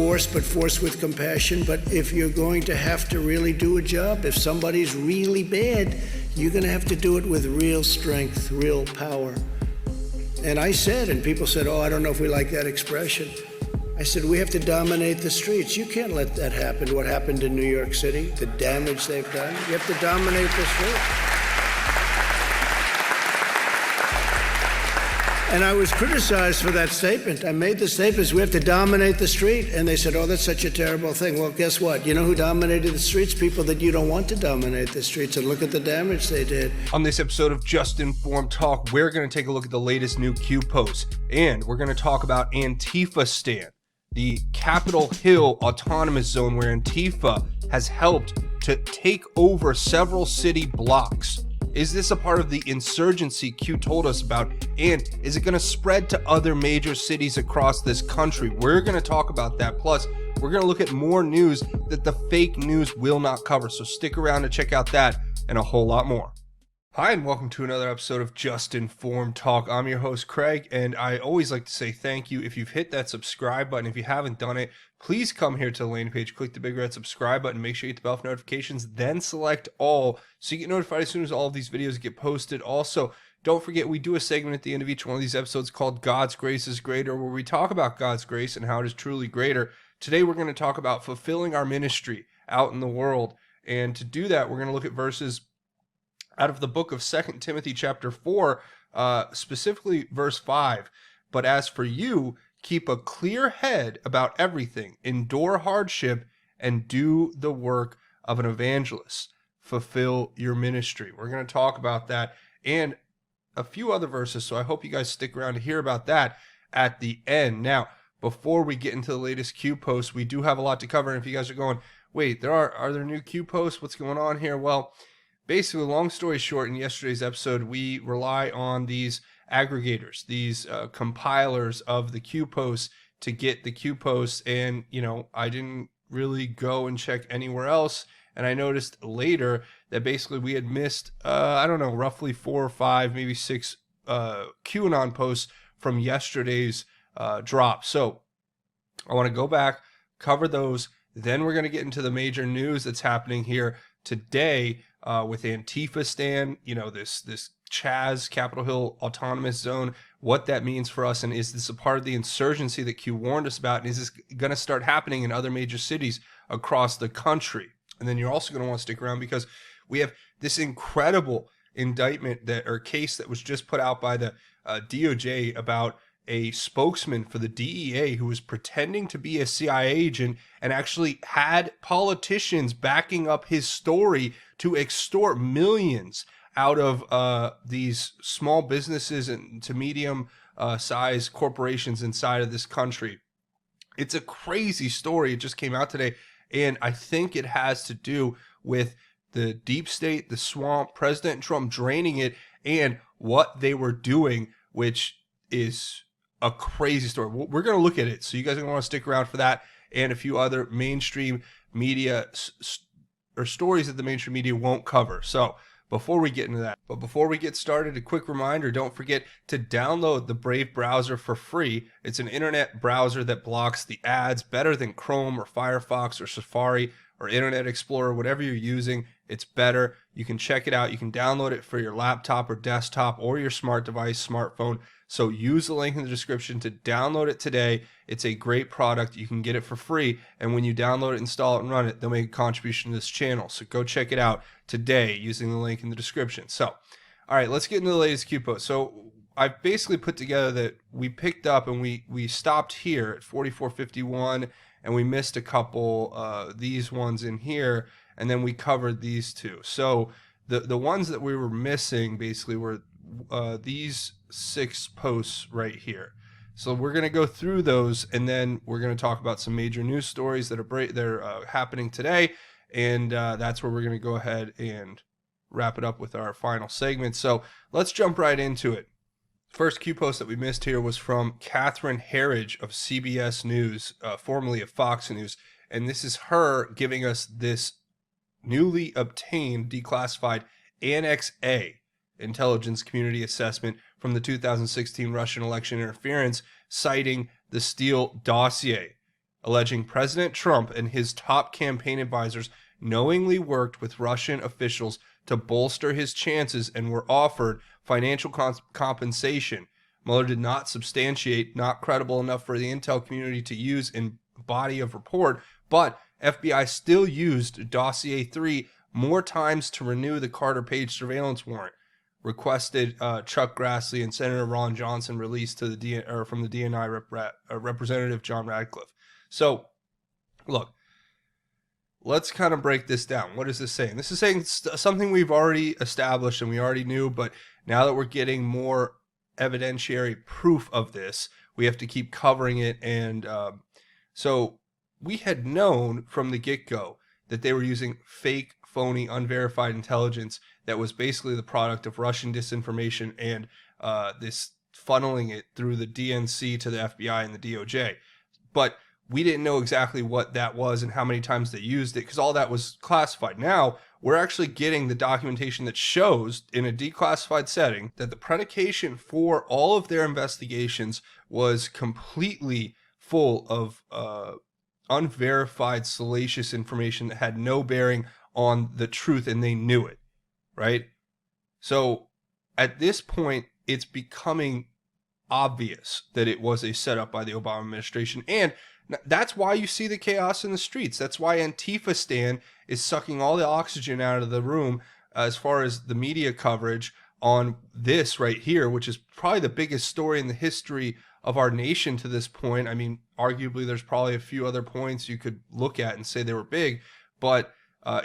force, but force with compassion. But if you're going to have to really do a job, if somebody's really bad, you're going to have to do it with real strength, real power. And I said, and people said, oh, I don't know if we like that expression. I said, we have to dominate the streets. You can't let that happen, what happened in New York City, the damage they've done. You have to dominate the streets. And I was criticized for that statement. I made the statement, we have to dominate the street. And they said, oh, that's such a terrible thing. Well, guess what? You know who dominated the streets? People that you don't want to dominate the streets. And look at the damage they did. On this episode of Just Informed Talk, we're going to take a look at the latest new Q posts. And we're going to talk about Antifa Stan, the Capitol Hill autonomous zone where Antifa has helped to take over several city blocks. Is this a part of the insurgency Q told us about? And is it going to spread to other major cities across this country? We're going to talk about that. Plus, we're going to look at more news that the fake news will not cover. So stick around to check out that and a whole lot more. Hi, and welcome to another episode of Just Informed Talk. I'm your host, Craig, and I always like to say thank you if you've hit that subscribe button. If you haven't done it, please come here to the landing page, click the big red subscribe button, make sure you hit the bell for notifications, then select all so you get notified as soon as all of these videos get posted. Also, don't forget, we do a segment at the end of each one of these episodes called God's Grace is Greater, where we talk about God's grace and how it is truly greater. Today, we're going to talk about fulfilling our ministry out in the world. And to do that, we're going to look at verses out of the book of 2 Timothy chapter 4, specifically verse 5. But as for you, keep a clear head about everything, endure hardship, and do the work of an evangelist. Fulfill your ministry. We're going to talk about that and a few other verses, so I hope you guys stick around to hear about that at the end. Now, before we get into the latest Q posts, we do have a lot to cover. And if you guys are going, wait, are there new Q posts? What's going on here? Well, basically, long story short, in yesterday's episode, we rely on these aggregators, these compilers of the Q posts to get the Q posts. And, you know, I didn't really go and check anywhere else. And I noticed later that basically we had missed, I don't know, roughly 4 or 5, maybe 6 QAnon posts from yesterday's drop. So I want to go back, cover those. Then we're going to get into the major news that's happening here today with Antifa Stan, you know, this Chaz, Capitol Hill autonomous zone, what that means for us, and is this a part of the insurgency that Q warned us about, and is this going to start happening in other major cities across the country? And then you're also going to want to stick around because we have this incredible indictment or case that was just put out by the DOJ about a spokesman for the DEA who was pretending to be a CIA agent and actually had politicians backing up his story to extort millions out of these small businesses and to medium size corporations inside of this country. It's a crazy story. It just came out today. And I think it has to do with the deep state, the swamp, President Trump draining it, and what they were doing, which is a crazy story. We're going to look at it, so you guys are going to want to stick around for that and a few other mainstream media or stories that the mainstream media won't cover. So before we get into that, but before we get started, a quick reminder, don't forget to download the Brave browser for free. It's an internet browser that blocks the ads better than Chrome or Firefox or Safari or Internet Explorer, whatever you're using. It's better. You can check it out. You can download it for your laptop or desktop or your smart device, smartphone. So use the link in the description to download it today. It's a great product. You can get it for free. And when you download it, install it, and run it, they'll make a contribution to this channel. So go check it out today using the link in the description. So, all right, let's get into the latest Q post. So I've basically put together that we picked up and we stopped here at 4451 and we missed a couple, these ones in here, and then we covered these two. So the ones that we were missing basically were these 6 posts right here. So we're going to go through those, and then we're going to talk about some major news stories that are happening today, and that's where we're going to go ahead and wrap it up with our final segment. So let's jump right into it. First Q post that we missed here was from Catherine Herridge of CBS News, formerly of Fox News, and this is her giving us this newly obtained declassified Annex A intelligence community assessment from the 2016 Russian election interference, citing the Steele dossier. alleging President Trump and his top campaign advisors knowingly worked with Russian officials to bolster his chances and were offered financial compensation. Mueller did not substantiate, not credible enough for the intel community to use in body of report, but FBI still used Dossier 3 more times to renew the Carter Page surveillance warrant requested Chuck Grassley and Senator Ron Johnson released to the from the DNI Representative John Radcliffe. So, look, let's kind of break this down. What is this saying? This is saying something we've already established and we already knew, but now that we're getting more evidentiary proof of this, we have to keep covering it. And so we had known from the get-go that they were using fake, phony, unverified intelligence that was basically the product of Russian disinformation and this funneling it through the DNC to the FBI and the DOJ. But we didn't know exactly what that was and how many times they used it because all that was classified. Now we're actually getting the documentation that shows in a declassified setting that the predication for all of their investigations was completely full of unverified, salacious information that had no bearing on the truth, and they knew it, right? So at this point, it's becoming obvious that it was a setup by the Obama administration, and that's why you see the chaos in the streets. That's why Antifa Stan is sucking all the oxygen out of the room as far as the media coverage on this right here, which is probably the biggest story in the history of our nation to this point. I mean, arguably there's probably a few other points you could look at and say they were big, but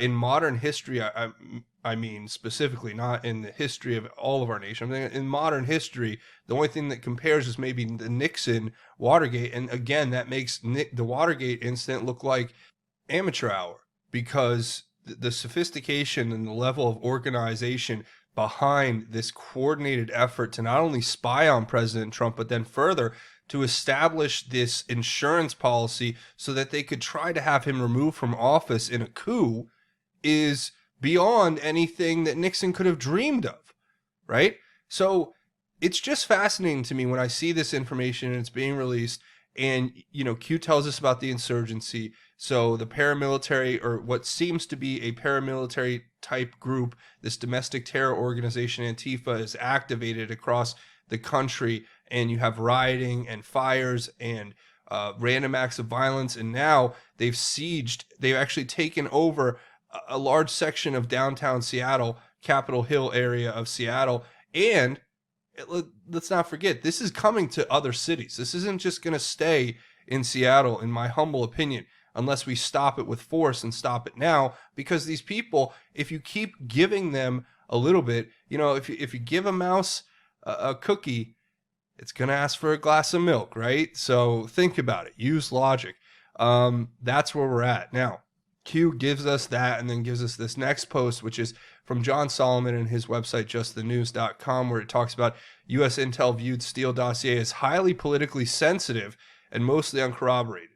in modern history, I mean specifically not in the history of all of our nation. I mean, in modern history, the only thing that compares is maybe the Nixon Watergate, and again, that makes the Watergate incident look like amateur hour because the sophistication and the level of organization behind this coordinated effort to not only spy on President Trump, but then further to establish this insurance policy so that they could try to have him removed from office in a coup is beyond anything that Nixon could have dreamed of, right? So it's just fascinating to me when I see this information and it's being released and, you know, Q tells us about the insurgency. So the paramilitary, or what seems to be a paramilitary type group, this domestic terror organization, Antifa, is activated across the country, and you have rioting and fires and random acts of violence. And now they've actually taken over a large section of downtown Seattle, Capitol Hill area of Seattle. And let's not forget, this is coming to other cities. This isn't just going to stay in Seattle, in my humble opinion, unless we stop it with force and stop it now. Because these people, if you keep giving them a little bit, you know, if you give a mouse a cookie, it's going to ask for a glass of milk, right? So think about it. Use logic. That's where we're at. Now, Q gives us that and then gives us this next post, which is from John Solomon and his website, justthenews.com, where it talks about U.S. Intel viewed Steele dossier as highly politically sensitive and mostly uncorroborated.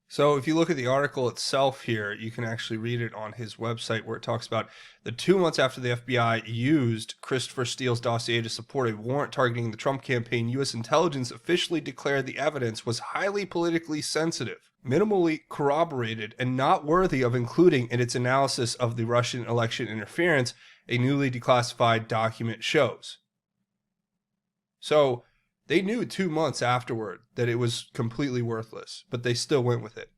So if you look at the article itself here, you can actually read it on his website where it talks about the 2 months after the FBI used Christopher Steele's dossier to support a warrant targeting the Trump campaign, U.S. intelligence officially declared the evidence was highly politically sensitive, minimally corroborated, and not worthy of including in its analysis of the Russian election interference, a newly declassified document shows. So they knew 2 months afterward that it was completely worthless, but they still went with it.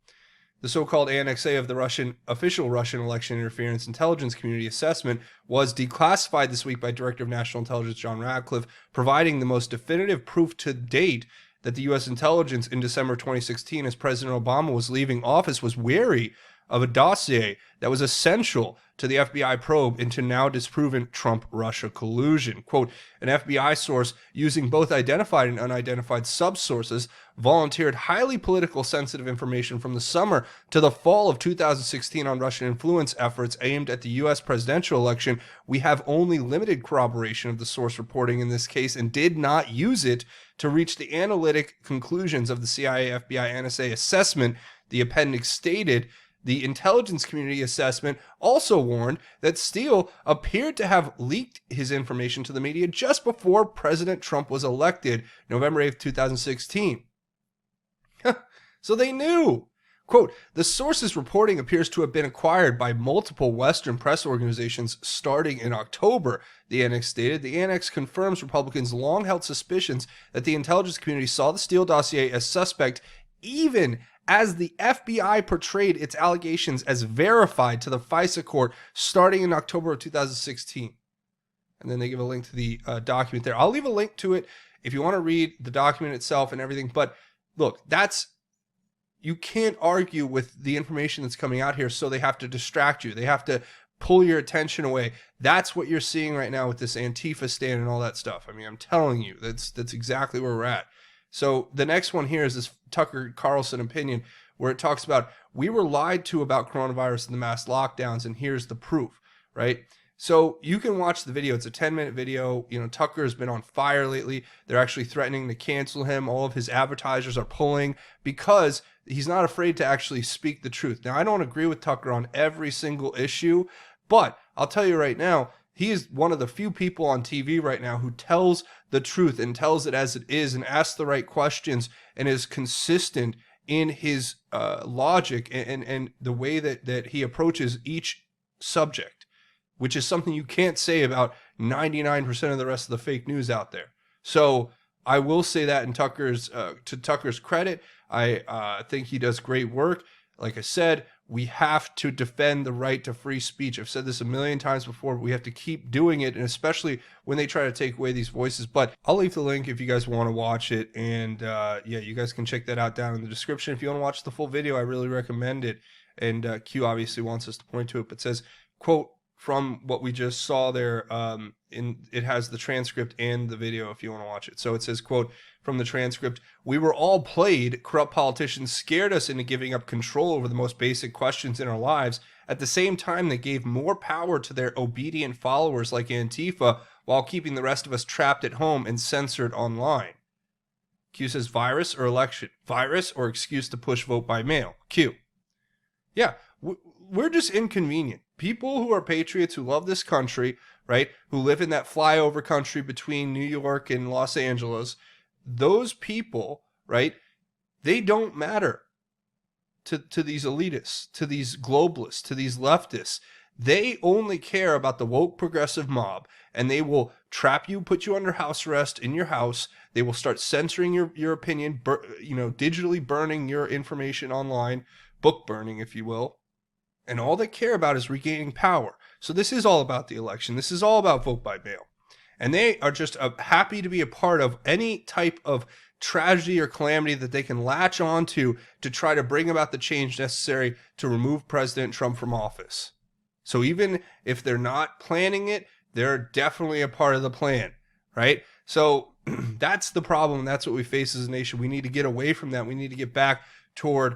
The so-called Annex A of the official Russian election interference intelligence community assessment was declassified this week by Director of National Intelligence John Radcliffe, providing the most definitive proof to date that the U.S. intelligence in December 2016, as President Obama was leaving office, was wary of a dossier that was essential to the FBI probe into now disproven Trump-Russia collusion. Quote, an FBI source using both identified and unidentified subsources volunteered highly political sensitive information from the summer to the fall of 2016 on Russian influence efforts aimed at the U.S. presidential election. We have only limited corroboration of the source reporting in this case and did not use it to reach the analytic conclusions of the CIA, FBI, NSA assessment. The appendix stated the intelligence community assessment also warned that Steele appeared to have leaked his information to the media just before President Trump was elected, November 8th, 2016. So they knew. Quote, the source's reporting appears to have been acquired by multiple Western press organizations starting in October, the annex stated. The annex confirms Republicans' long-held suspicions that the intelligence community saw the Steele dossier as suspect, even as the FBI portrayed its allegations as verified to the FISA court starting in October of 2016. And then they give a link to the document there. I'll leave a link to it if you want to read the document itself and everything. But look, you can't argue with the information that's coming out here, so they have to distract you. They have to pull your attention away. That's what you're seeing right now with this Antifa stand and all that stuff. I mean, I'm telling you, that's exactly where we're at. So the next one here is this Tucker Carlson opinion where it talks about, we were lied to about coronavirus and the mass lockdowns, and here's the proof, right? So you can watch the video. It's a 10-minute video. You know, Tucker has been on fire lately. They're actually threatening to cancel him. All of his advertisers are pulling because he's not afraid to actually speak the truth. Now, I don't agree with Tucker on every single issue, but I'll tell you right now, he is one of the few people on TV right now who tells the truth and tells it as it is and asks the right questions and is consistent in his logic and the way that he approaches each subject, which is something you can't say about 99% of the rest of the fake news out there. So I will say that in to Tucker's credit, I think he does great work. Like I said, we have to defend the right to free speech. I've said this a million times before, but we have to keep doing it, and especially when they try to take away these voices. But I'll leave the link if you guys want to watch it, and yeah, you guys can check that out down in the description. If you want to watch the full video, I really recommend it. And Q obviously wants us to point to it, but says, quote, from what we just saw there, it has the transcript and the video if you want to watch it. So it says, quote, from the transcript, we were all played. Corrupt politicians scared us into giving up control over the most basic questions in our lives. At the same time, they gave more power to their obedient followers like Antifa while keeping the rest of us trapped at home and censored online. Q says, virus or election? Virus or excuse to push vote by mail? Q. Yeah, we're just inconvenient. People who are patriots, who love this country, right, who live in that flyover country between New York and Los Angeles, those people, right, they don't matter to these elitists, to these globalists, to these leftists. They only care about the woke progressive mob, and they will trap you, put you under house arrest in your house. They will start censoring your opinion, digitally burning your information online, book burning, if you will. And all they care about is regaining power. So this is all about the election. This is all about vote by mail. And they are just happy to be a part of any type of tragedy or calamity that they can latch onto to try to bring about the change necessary to remove President Trump from office. So even if they're not planning it, they're definitely a part of the plan, right? So that's the problem. That's what we face as a nation. We need to get away from that. We need to get back toward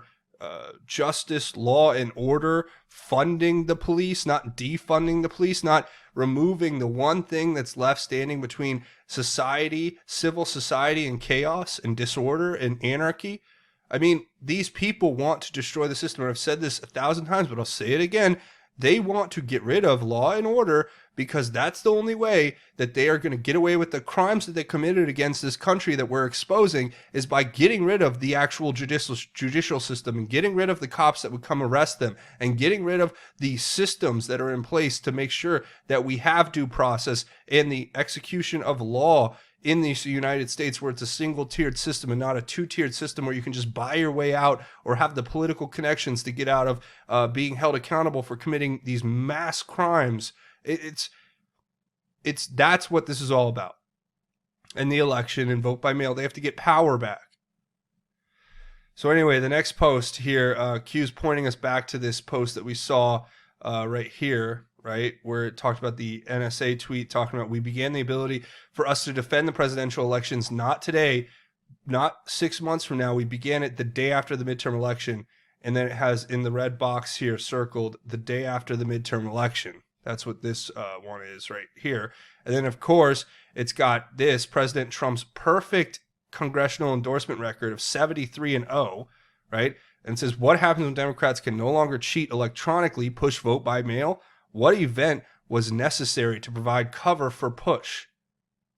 justice, law, and order, funding the police, not defunding the police, not removing the one thing that's left standing between society, civil society, and chaos and disorder and anarchy. I mean, these people want to destroy the system. And I've said this 1,000 times, but I'll say it again. They want to get rid of law and order because that's the only way that they are going to get away with the crimes that they committed against this country that we're exposing, is by getting rid of the actual judicial system and getting rid of the cops that would come arrest them and getting rid of the systems that are in place to make sure that we have due process and the execution of law in the United States, where it's a single-tiered system and not a two-tiered system where you can just buy your way out or have the political connections to get out of being held accountable for committing these mass crimes. That's what this is all about. And the election and vote by mail, they have to get power back. So anyway, the next post here, Q's pointing us back to this post that we saw right here, right, where it talked about the NSA tweet talking about, we began the ability for us to defend the presidential elections, not today, not 6 months from now. We began it the day after the midterm election. And then it has in the red box here circled the day after the midterm election. That's what this one is right here. And then, of course, it's got this President Trump's perfect congressional endorsement record of 73-0, right? And it says, what happens when Democrats can no longer cheat electronically, push vote by mail? What event was necessary to provide cover for push?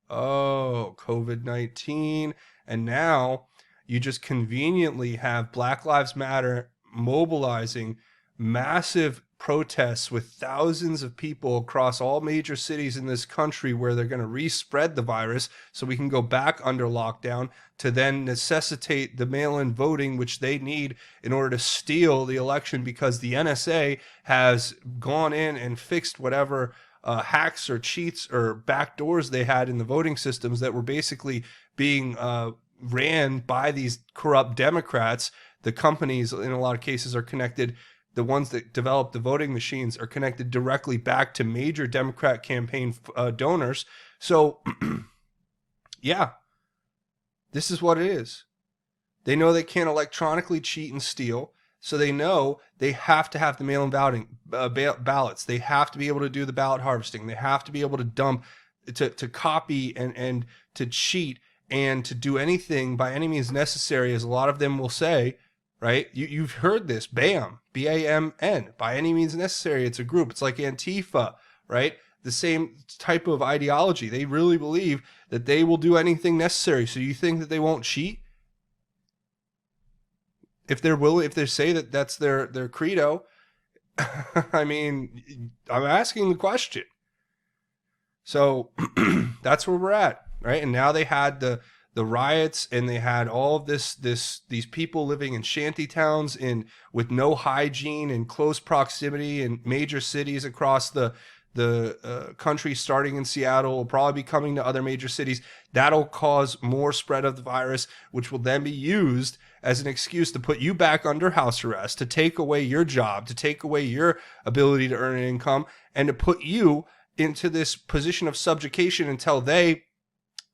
Oh, COVID-19. And now you just conveniently have Black Lives Matter mobilizing massive protests with thousands of people across all major cities in this country, where they're going to respread the virus so we can go back under lockdown to then necessitate the mail-in voting, which they need in order to steal the election, because the NSA has gone in and fixed whatever hacks or cheats or backdoors they had in the voting systems that were basically being ran by these corrupt Democrats. The companies, in a lot of cases, are connected. The ones that develop the voting machines are connected directly back to major Democrat campaign donors. So, yeah, this is what it is. They know they can't electronically cheat and steal, so they know they have to have the mail-in ballots. They have to be able to do the ballot harvesting. They have to be able to dump, to copy and to cheat and to do anything by any means necessary, as a lot of them will say. Right? You've heard this, BAM, B-A-M-N, by any means necessary. It's a group. It's like Antifa, right? The same type of ideology. They really believe that they will do anything necessary. So you think that they won't cheat? If they're willing, if they say that that's their credo, I mean, I'm asking the question. So that's where we're at, right? And now they had the riots, and they had all of these people living in shanty towns with no hygiene and close proximity in major cities across the country, starting in Seattle, will probably be coming to other major cities. That'll cause more spread of the virus, which will then be used as an excuse to put you back under house arrest, to take away your job, to take away your ability to earn an income, and to put you into this position of subjugation until they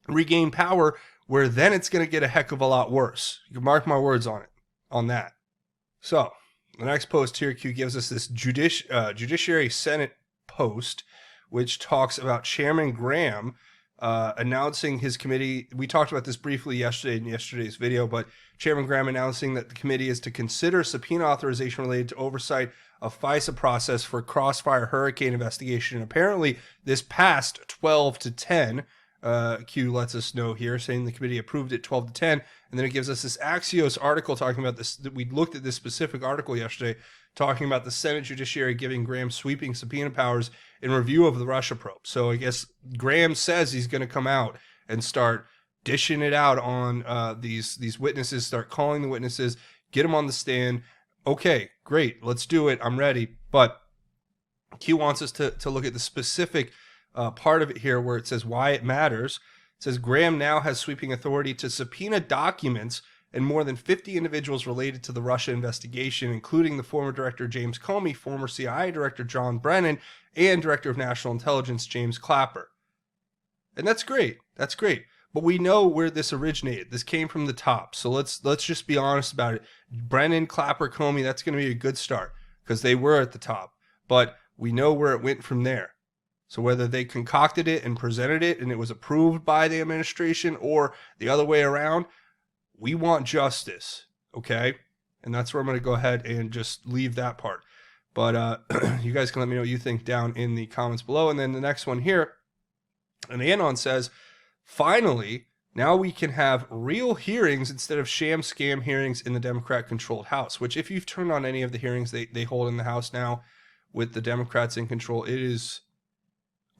regain power, where then it's going to get a heck of a lot worse. You can mark my words on that. So the next post here, Q, gives us this Judiciary Senate post, which talks about Chairman Graham announcing his committee. We talked about this briefly yesterday in yesterday's video, but Chairman Graham announcing that the committee is to consider subpoena authorization related to oversight of FISA process for Crossfire hurricane investigation. And apparently this passed 12-10. Q lets us know here, saying the committee approved it 12-10, and then it gives us this Axios article talking about this. We looked at this specific article yesterday, talking about the Senate Judiciary giving Graham sweeping subpoena powers in review of the Russia probe. So I guess Graham says he's going to come out and start dishing it out on these witnesses, start calling the witnesses, get them on the stand. Okay, great, let's do it. I'm ready. But Q wants us to look at the specific part of it here, where it says why it matters. It says Graham now has sweeping authority to subpoena documents and more than 50 individuals related to the Russia investigation, including the former director James Comey, former CIA director John Brennan, and director of national intelligence James Clapper. And that's great. That's great. But we know where this originated. This came from the top. So let's just be honest about it. Brennan, Clapper, Comey, that's going to be a good start because they were at the top. But we know where it went from there. So whether they concocted it and presented it and it was approved by the administration or the other way around, we want justice, okay? And that's where I'm going to go ahead and just leave that part. But you guys can let me know what you think down in the comments below. And then the next one here, and Anon says, finally, now we can have real hearings instead of sham scam hearings in the Democrat-controlled House, which if you've turned on any of the hearings they hold in the House now with the Democrats in control, it is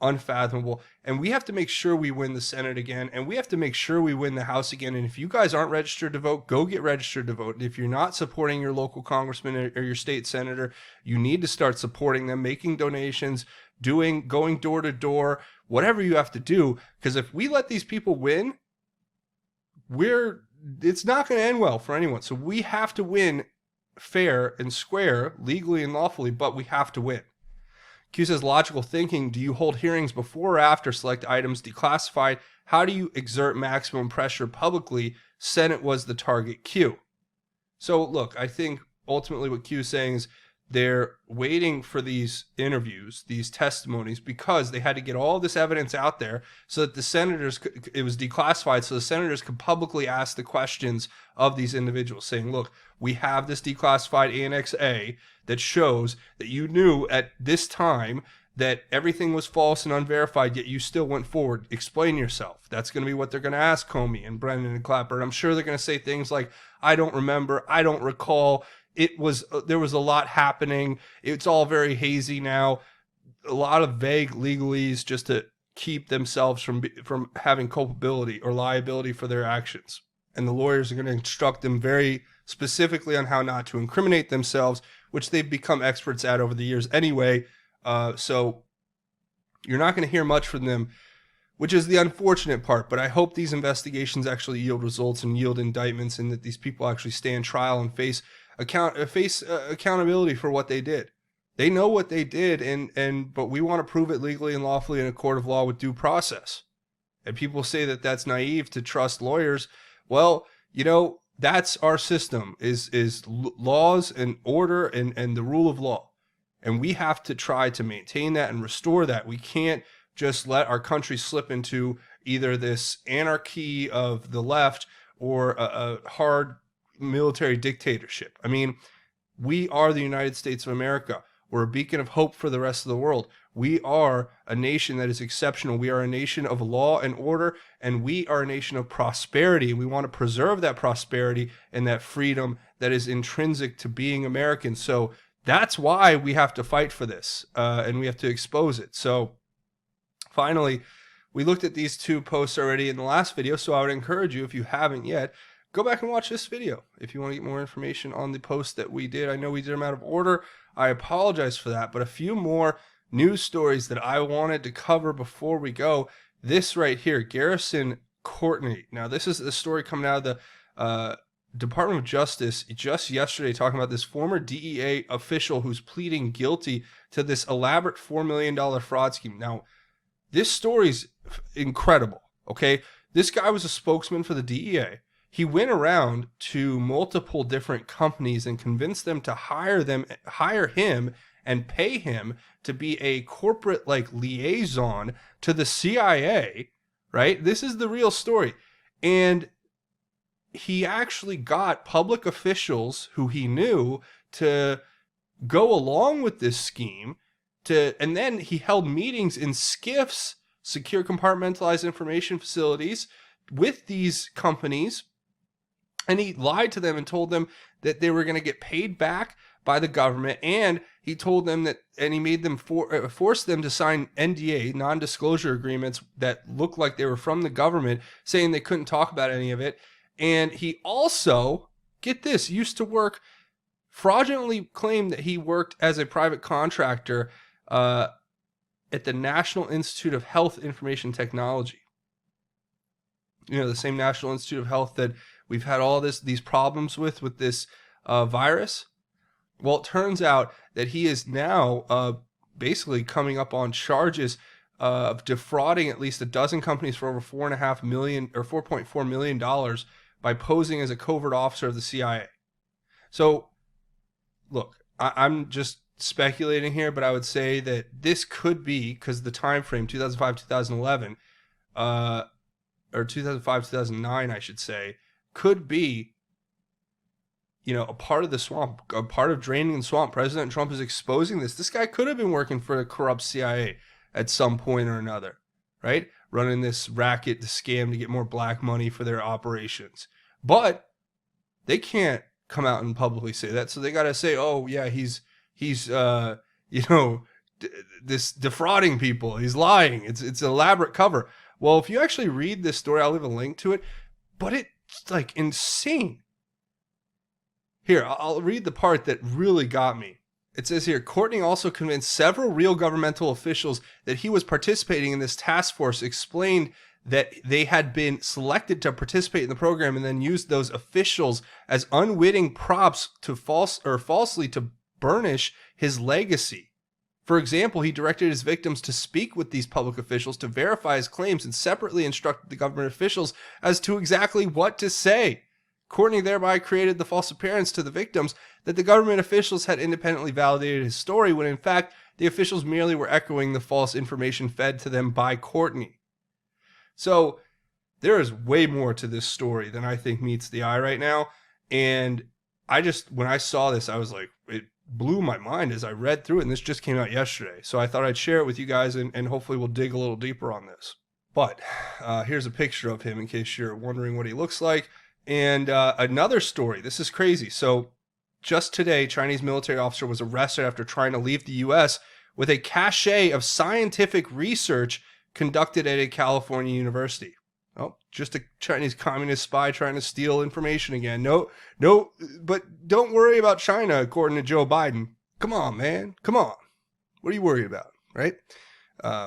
unfathomable. And we have to make sure we win the Senate again, and we have to make sure we win the House again. And if you guys aren't registered to vote, go get registered to vote. And if you're not supporting your local congressman or your state senator, you need to start supporting them, making donations, going door to door, whatever you have to do. Because if we let these people win, it's not going to end well for anyone. So we have to win fair and square, legally and lawfully, but we have to win. Q says, logical thinking, do you hold hearings before or after select items declassified? How do you exert maximum pressure publicly? Senate was the target. Q. So look, I think ultimately what Q is saying is they're waiting for these interviews, these testimonies, because they had to get all this evidence out there so that the senators, it was declassified, so the senators could publicly ask the questions of these individuals, saying, look, we have this declassified Annex A that shows that you knew at this time that everything was false and unverified, yet you still went forward. Explain yourself. That's going to be what they're going to ask Comey and Brennan and Clapper. And I'm sure they're going to say things like, I don't remember, I don't recall. there was a lot happening. It's all very hazy now. A lot of vague legalese just to keep themselves from having culpability or liability for their actions. And the lawyers are going to instruct them very specifically on how not to incriminate themselves, which they've become experts at over the years anyway. So you're not going to hear much from them, which is the unfortunate part. But I hope these investigations actually yield results and yield indictments, and that these people actually stand trial and face accountability for what they did. They know what they did, but we want to prove it legally and lawfully in a court of law with due process. And people say that that's naive to trust lawyers. Well, that's our system, is laws and order and the rule of law. And we have to try to maintain that and restore that. We can't just let our country slip into either this anarchy of the left or a hard military dictatorship. I mean, we are the United States of America. We're a beacon of hope for the rest of the world. We are a nation that is exceptional. We are a nation of law and order, and we are a nation of prosperity. We want to preserve that prosperity and that freedom that is intrinsic to being American. So that's why we have to fight for this, and we have to expose it. So finally, we looked at these two posts already in the last video, so I would encourage you, if you haven't yet, go back and watch this video if you want to get more information on the posts that we did. I know we did them out of order. I apologize for that, but a few more news stories that I wanted to cover before we go. This right here, Garrison Courtney. Now, this is the story coming out of the Department of Justice just yesterday, talking about this former DEA official who's pleading guilty to this elaborate $4 million fraud scheme. Now, this story's incredible, okay? This guy was a spokesman for the DEA. He went around to multiple different companies and convinced them to hire him and pay him to be a corporate liaison to the CIA, right? This is the real story. And he actually got public officials who he knew to go along with this scheme, and then he held meetings in SCIFs, secure compartmentalized information facilities, with these companies. And he lied to them and told them that they were going to get paid back by the government. And he told them and he made them force them to sign NDA, non-disclosure agreements that looked like they were from the government, saying they couldn't talk about any of it. And he also, get this, fraudulently claimed that he worked as a private contractor at the National Institute of Health Information Technology. The same National Institute of Health that we've had all these problems with this virus. Well, it turns out that he is now basically coming up on charges of defrauding at least a dozen companies for over $4.5 million or $4.4 million by posing as a covert officer of the CIA. So, look, I'm just speculating here, but I would say that this could be, because the time frame 2005-2011, or 2005-2009, I should say, could be, a part of the swamp, a part of draining the swamp. President Trump is exposing this. This guy could have been working for the corrupt CIA at some point or another, right? Running this racket, the scam to get more black money for their operations. But they can't come out and publicly say that. So they got to say, oh yeah, he's this defrauding people. He's lying. It's an elaborate cover. Well, if you actually read this story, I'll leave a link to it, but it's insane. Here, I'll read the part that really got me. It says here, Courtney also convinced several real governmental officials that he was participating in this task force, explained that they had been selected to participate in the program, and then used those officials as unwitting props to falsely to burnish his legacy. For example, he directed his victims to speak with these public officials to verify his claims, and separately instructed the government officials as to exactly what to say. Courtney thereby created the false appearance to the victims that the government officials had independently validated his story, when in fact the officials merely were echoing the false information fed to them by Courtney. So there is way more to this story than I think meets the eye right now. And when I saw this, I was like, it blew my mind as I read through it. And this just came out yesterday. So I thought I'd share it with you guys, and hopefully we'll dig a little deeper on this. But here's a picture of him in case you're wondering what he looks like. And another story. This is crazy. So just today, Chinese military officer was arrested after trying to leave the U.S. with a cache of scientific research conducted at a California university. Oh, just a Chinese communist spy trying to steal information again. No, but don't worry about China, according to Joe Biden. Come on, man. Come on. What are you worried about, right?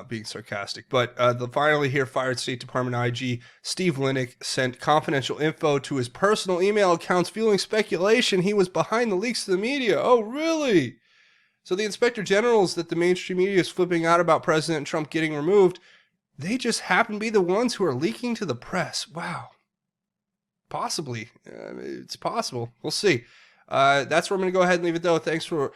Being sarcastic. But the finally here fired State Department IG Steve Linick sent confidential info to his personal email accounts, fueling speculation he was behind the leaks to the media. Oh, really? So the inspector generals that the mainstream media is flipping out about President Trump getting removed, they just happen to be the ones who are leaking to the press. Wow. Possibly. It's possible. We'll see. That's where I'm going to go ahead and leave it, though. Thanks for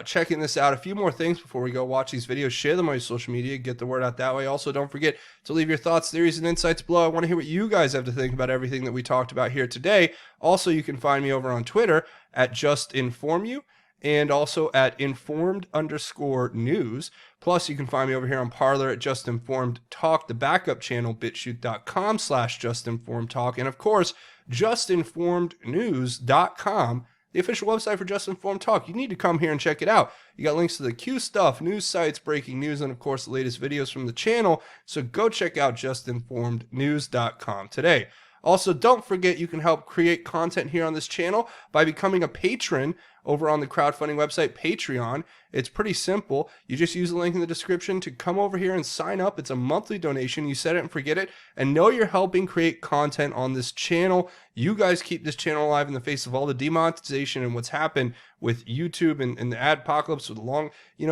checking this out. A few more things before we go. Watch these videos. Share them on your social media. Get the word out that way. Also, don't forget to leave your thoughts, theories, and insights below. I want to hear what you guys have to think about everything that we talked about here today. Also, you can find me over on Twitter at JustInformYou. And also at informed_news. Plus, you can find me over here on Parler at JustInformedTalk, the backup channel, BitChute.com/JustInformedTalk. And of course, JustInformedNews.com, the official website for Just Informed Talk. You need to come here and check it out. You got links to the Q stuff, news sites, breaking news, and of course, the latest videos from the channel. So go check out JustInformedNews.com today. Also, don't forget you can help create content here on this channel by becoming a patron over on the crowdfunding website Patreon. It's pretty simple. You just use the link in the description to come over here and sign up. It's a monthly donation. You set it and forget it, and know you're helping create content on this channel. You guys keep this channel alive in the face of all the demonetization and what's happened with YouTube and the adpocalypse with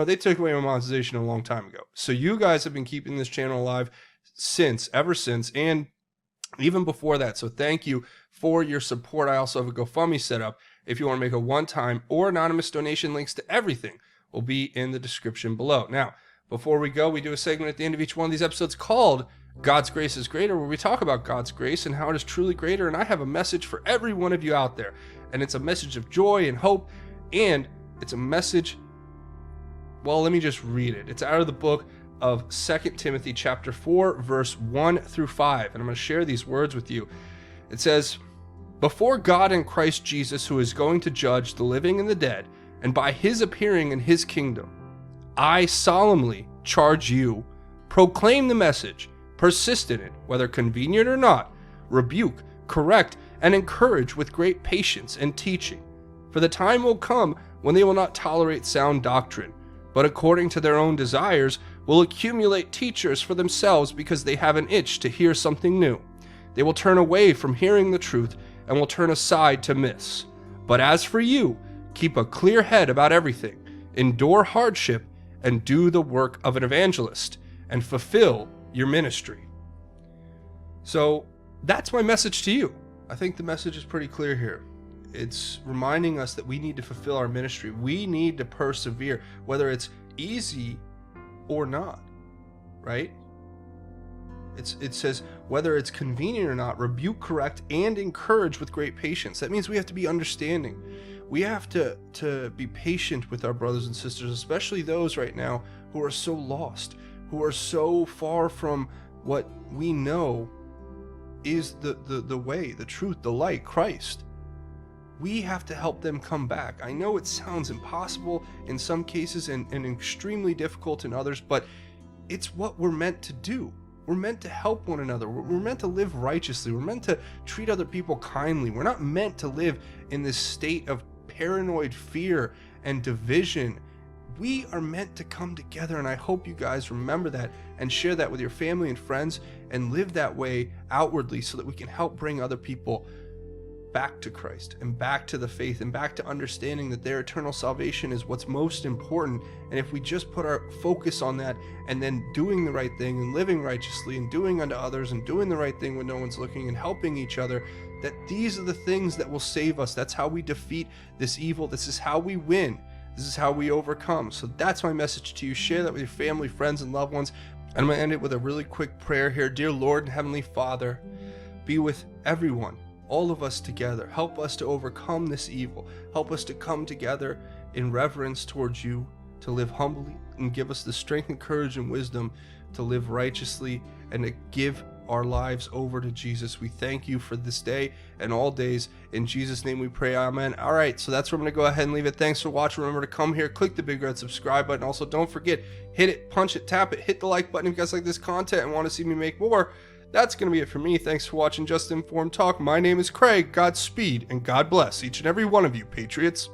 they took away my monetization a long time ago. So you guys have been keeping this channel alive ever since, and even before that. So thank you for your support. I also have a GoFundMe set up. If you want to make a one-time or anonymous donation, links to everything will be in the description below. Now, before we go, we do a segment at the end of each one of these episodes called God's Grace is Greater, where we talk about God's grace and how it is truly greater. And I have a message for every one of you out there. And it's a message of joy and hope. And it's a message, well, let me just read it. It's out of the book of 2 Timothy chapter 4, verse 1 through 5. And I'm going to share these words with you. It says, "Before God and Christ Jesus, who is going to judge the living and the dead, and by his appearing in his kingdom, I solemnly charge you, proclaim the message, persist in it, whether convenient or not, rebuke, correct, and encourage with great patience and teaching. For the time will come when they will not tolerate sound doctrine, but according to their own desires will accumulate teachers for themselves because they have an itch to hear something new. They will turn away from hearing the truth and will turn aside to myths. But as for you, keep a clear head about everything, endure hardship, and do the work of an evangelist, and fulfill your ministry." So that's my message to you. I think the message is pretty clear here. It's reminding us that we need to fulfill our ministry. We need to persevere, whether it's easy or not, right? It says, whether it's convenient or not, rebuke, correct, and encourage with great patience. That means we have to be understanding. We have to be patient with our brothers and sisters, especially those right now who are so lost, who are so far from what we know is the way, the truth, the light, Christ. We have to help them come back. I know it sounds impossible in some cases and extremely difficult in others, but it's what we're meant to do. We're meant to help one another. We're meant to live righteously. We're meant to treat other people kindly. We're not meant to live in this state of paranoid fear and division. We are meant to come together, and I hope you guys remember that and share that with your family and friends and live that way outwardly so that we can help bring other people back to Christ and back to the faith and back to understanding that their eternal salvation is what's most important. And if we just put our focus on that and then doing the right thing and living righteously and doing unto others and doing the right thing when no one's looking and helping each other, that these are the things that will save us. That's how we defeat this evil. This is how we win. This is how we overcome. So that's my message to you. Share that with your family, friends, and loved ones. And I'm going to end it with a really quick prayer here. Dear Lord and Heavenly Father, be with everyone, all of us together. Help us to overcome this evil. Help us to come together in reverence towards you, to live humbly, and give us the strength and courage and wisdom to live righteously and to give our lives over to Jesus. We thank you for this day and all days. In Jesus' name we pray, amen. All right, so that's where I'm going to go ahead and leave it. Thanks for watching. Remember to come here, click the big red subscribe button. Also, don't forget, hit it, punch it, tap it, hit the like button if you guys like this content and want to see me make more. That's going to be it for me. Thanks for watching Just Informed Talk. My name is Craig. Godspeed and God bless each and every one of you, Patriots.